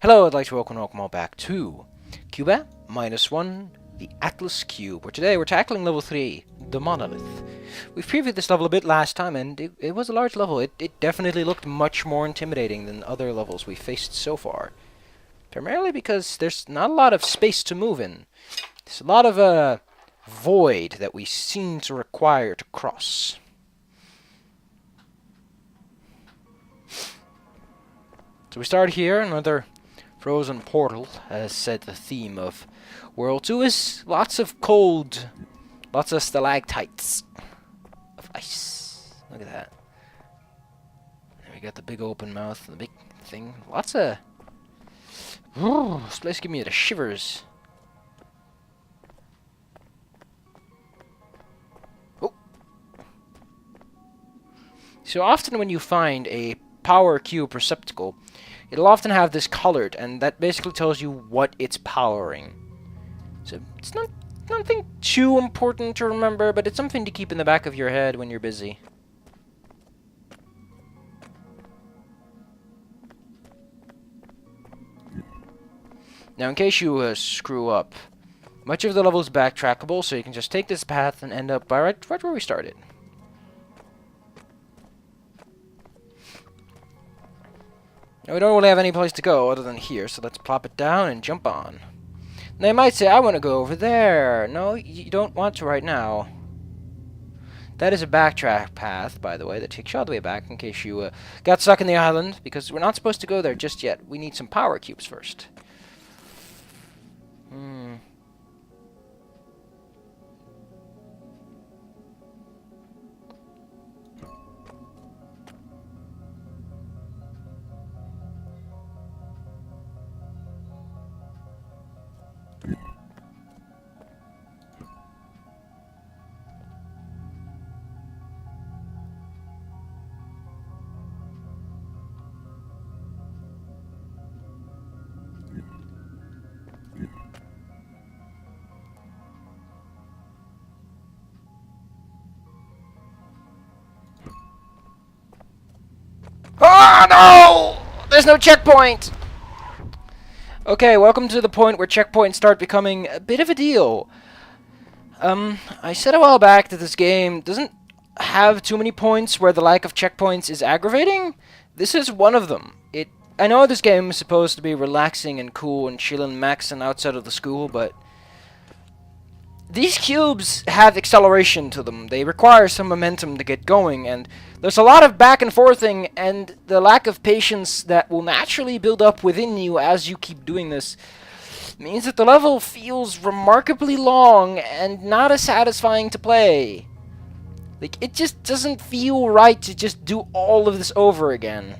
Hello, I'd like to welcome all back to Qbeh-1, the Atlas Cube, where today we're tackling level 3, the Monolith. We previewed this level a bit last time, and it was a large level. It definitely looked much more intimidating than other levels we faced so far. Primarily because there's not a lot of space to move in. There's a lot of void that we seem to require to cross. So we start here, another frozen portal, as said the theme of World 2 is lots of cold, lots of stalactites of ice. Look at that. There we got the big open mouth, the big thing. Lots of... Ooh, this place gives me the shivers. Oh. So often when you find a power cube receptacle, it'll often have this colored, and that basically tells you what it's powering. So it's not nothing too important to remember, but it's something to keep in the back of your head when you're busy. Now, in case you screw up, much of the level is backtrackable, so you can just take this path and end up right where we started. Now, we don't really have any place to go other than here, so let's plop it down and jump on. Now, you might say, I want to go over there. No, you don't want to right now. That is a backtrack path, by the way, that takes you all the way back in case you got stuck in the island, because we're not supposed to go there just yet. We need some power cubes first. Oh no! There's no checkpoint! Okay, welcome to the point where checkpoints start becoming a bit of a deal. I said a while back that this game doesn't have too many points where the lack of checkpoints is aggravating. This is one of them. I know this game is supposed to be relaxing and cool and chillin' maxing outside of the school, but these cubes have acceleration to them. They require some momentum to get going, and there's a lot of back and forthing, and the lack of patience that will naturally build up within you as you keep doing this means that the level feels remarkably long and not as satisfying to play. Like, it just doesn't feel right to just do all of this over again.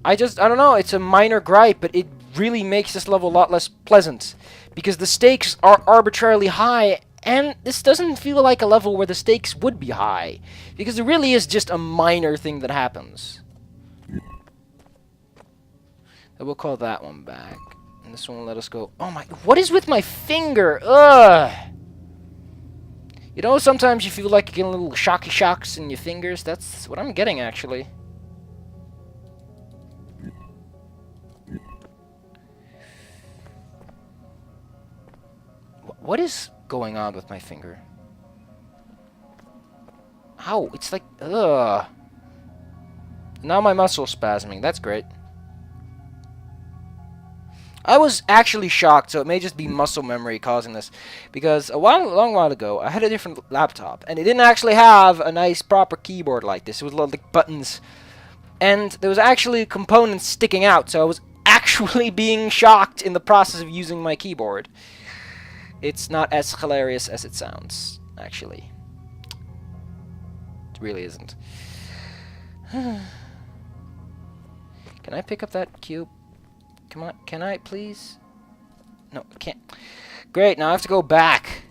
I don't know, it's a minor gripe, but it really makes this level a lot less pleasant, because the stakes are arbitrarily high, and this doesn't feel like a level where the stakes would be high, because it really is just a minor thing that happens. And we'll call that one back, and this one will let us go. Oh my, what is with my finger? Ugh! You know, sometimes you feel like you get a little shocky shocks in your fingers. That's what I'm getting, actually. What is going on with my finger? Ow, it's like, ugh. Now my muscle's spasming, that's great. I was actually shocked, so it may just be muscle memory causing this, because a long while ago, I had a different laptop, and it didn't actually have a nice proper keyboard like this. It was a lot of like buttons, and there was actually components sticking out, so I was actually being shocked in the process of using my keyboard. It's not as hilarious as it sounds, actually. It really isn't. Can I pick up that cube? Come on, can I, please? No, I can't. Great, now I have to go back.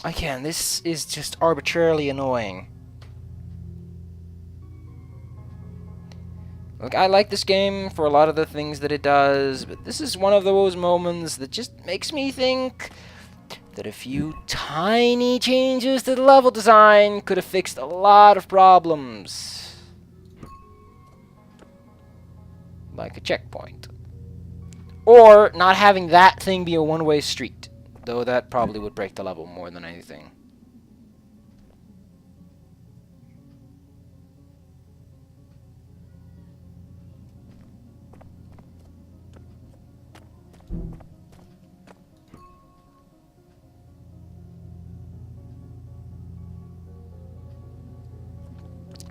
I can. This is just arbitrarily annoying. Look, I like this game for a lot of the things that it does, but this is one of those moments that just makes me think that a few tiny changes to the level design could have fixed a lot of problems. Like a checkpoint. Or not having that thing be a one-way street. Though that probably would break the level more than anything.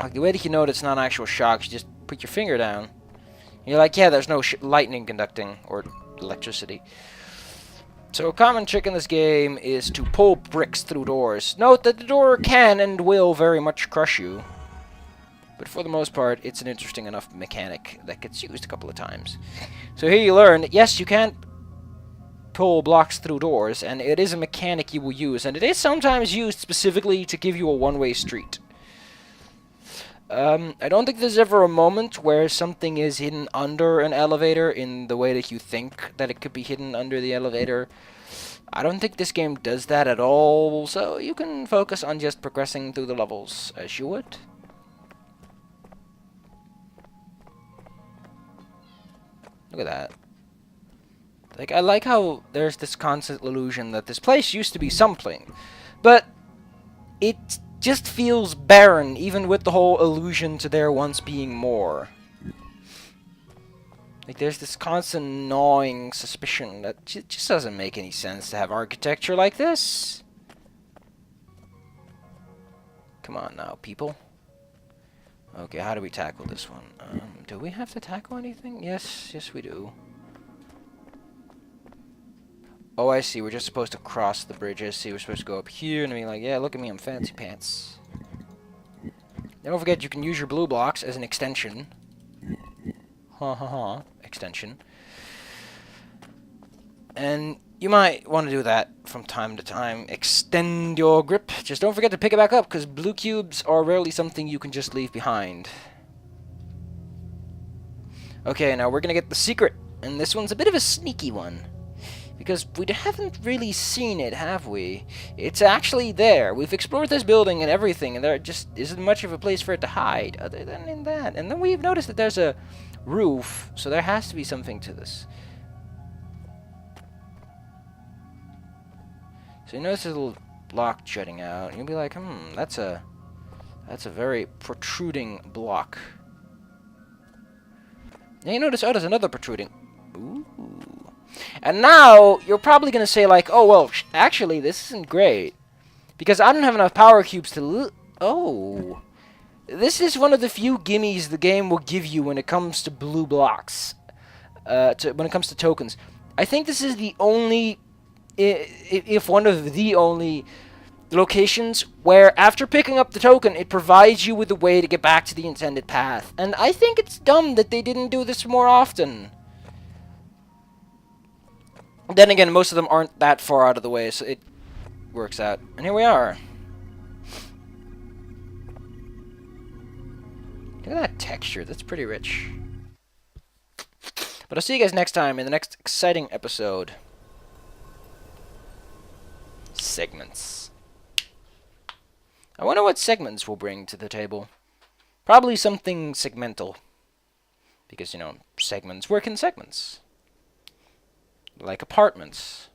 Like the way that you know it's not actual shocks, you just put your finger down. You're like, yeah, there's no lightning conducting or electricity. So a common trick in this game is to pull bricks through doors. Note that the door can and will very much crush you. But for the most part, it's an interesting enough mechanic that gets used a couple of times. So here you learn that yes, you can pull blocks through doors, and it is a mechanic you will use. And it is sometimes used specifically to give you a one-way street. I don't think there's ever a moment where something is hidden under an elevator in the way that you think that it could be hidden under the elevator. I don't think this game does that at all, so you can focus on just progressing through the levels as you would. Look at that. Like, I like how there's this constant illusion that this place used to be something, but it just feels barren, even with the whole illusion to there once being more. Like, there's this constant gnawing suspicion that just doesn't make any sense to have architecture like this. Come on now, people. Okay, how do we tackle this one? Do we have to tackle anything? Yes we do. Oh, I see. We're just supposed to cross the bridges. See, we're supposed to go up here and be like, yeah, look at me, I'm fancy pants. Don't forget, you can use your blue blocks as an extension. Extension. And you might want to do that from time to time. Extend your grip. Just don't forget to pick it back up, because blue cubes are rarely something you can just leave behind. Okay, now we're going to get the secret. And this one's a bit of a sneaky one. Because we haven't really seen it, have we? It's actually there. We've explored this building and everything, and there just isn't much of a place for it to hide, other than in that. And then we've noticed that there's a roof, so there has to be something to this. So you notice this little block jutting out, and you'll be like, that's a very protruding block. And you notice, oh, there's another protruding. Ooh. And now, you're probably going to say, like, oh, well, actually, this isn't great. Because I don't have enough power cubes to... Oh. This is one of the few gimmies the game will give you when it comes to blue blocks. When it comes to tokens. I think this is the only... If one of the only locations where, after picking up the token, it provides you with a way to get back to the intended path. And I think it's dumb that they didn't do this more often. Then again, most of them aren't that far out of the way, so it works out. And here we are. Look at that texture. That's pretty rich. But I'll see you guys next time in the next exciting episode. Segments. I wonder what segments we'll bring to the table. Probably something segmental. Because, you know, segments work in segments. Like apartments.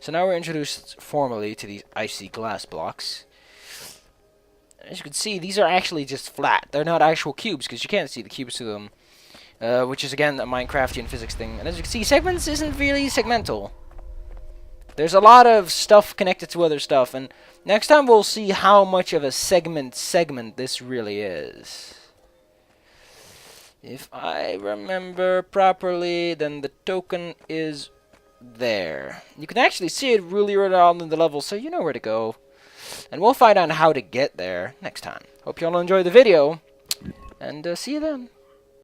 So now we're introduced formally to these icy glass blocks. As you can see, these are actually just flat. They're not actual cubes, because you can't see the cubes through them. Which is, again, a Minecraftian physics thing. And as you can see, segments isn't really segmental. There's a lot of stuff connected to other stuff, and next time we'll see how much of a segment this really is. If I remember properly, then the token is there. You can actually see it really early on in the level, so you know where to go. And we'll find out how to get there next time. Hope you all enjoy the video, and see you then.